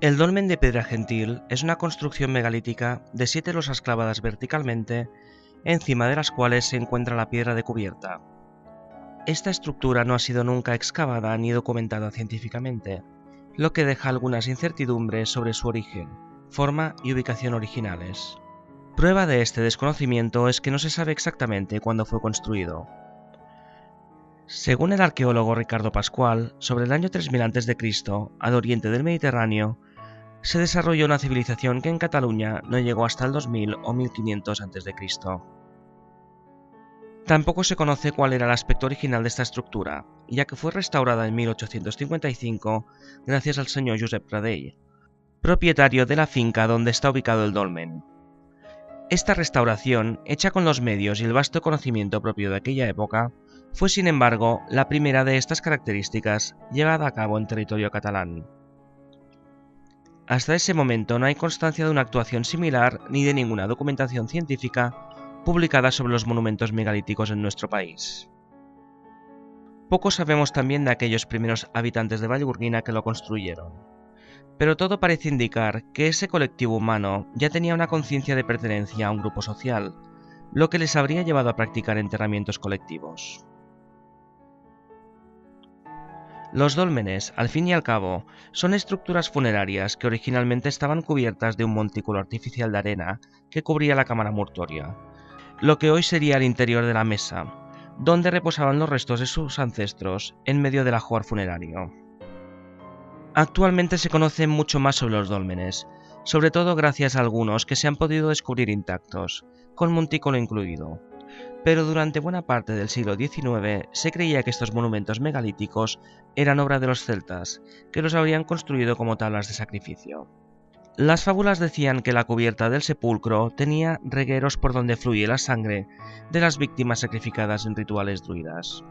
El dolmen de Piedra Gentil es una construcción megalítica de 7 losas clavadas verticalmente, encima de las cuales se encuentra la piedra de cubierta. Esta estructura no ha sido nunca excavada ni documentada científicamente, lo que deja algunas incertidumbres sobre su origen, forma y ubicación originales. Prueba de este desconocimiento es que no se sabe exactamente cuándo fue construido. Según el arqueólogo Ricardo Pascual, sobre el año 3000 a.C., al oriente del Mediterráneo, se desarrolló una civilización que en Cataluña no llegó hasta el 2000 o 1500 a.C. Tampoco se conoce cuál era el aspecto original de esta estructura, ya que fue restaurada en 1855 gracias al señor Josep Pradell, propietario de la finca donde está ubicado el dolmen. Esta restauración, hecha con los medios y el vasto conocimiento propio de aquella época, fue sin embargo la primera de estas características llevada a cabo en territorio catalán. Hasta ese momento no hay constancia de una actuación similar ni de ninguna documentación científica publicada sobre los monumentos megalíticos en nuestro país. Poco sabemos también de aquellos primeros habitantes de Vallgorguina que lo construyeron, pero todo parece indicar que ese colectivo humano ya tenía una conciencia de pertenencia a un grupo social, lo que les habría llevado a practicar enterramientos colectivos. Los dólmenes, al fin y al cabo, son estructuras funerarias que originalmente estaban cubiertas de un montículo artificial de arena que cubría la cámara mortuoria, lo que hoy sería el interior de la mesa, donde reposaban los restos de sus ancestros en medio del ajuar funerario. Actualmente se conoce mucho más sobre los dólmenes, sobre todo gracias a algunos que se han podido descubrir intactos, con montículo incluido. Pero durante buena parte del siglo XIX se creía que estos monumentos megalíticos eran obra de los celtas, que los habrían construido como tablas de sacrificio. Las fábulas decían que la cubierta del sepulcro tenía regueros por donde fluye la sangre de las víctimas sacrificadas en rituales druidas.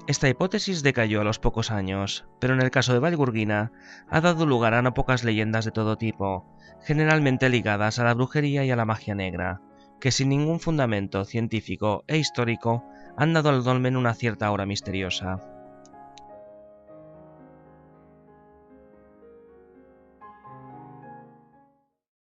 Esta hipótesis decayó a los pocos años, pero en el caso de Vallgorguina ha dado lugar a no pocas leyendas de todo tipo, generalmente ligadas a la brujería y a la magia negra, que sin ningún fundamento científico e histórico han dado al dolmen una cierta aura misteriosa.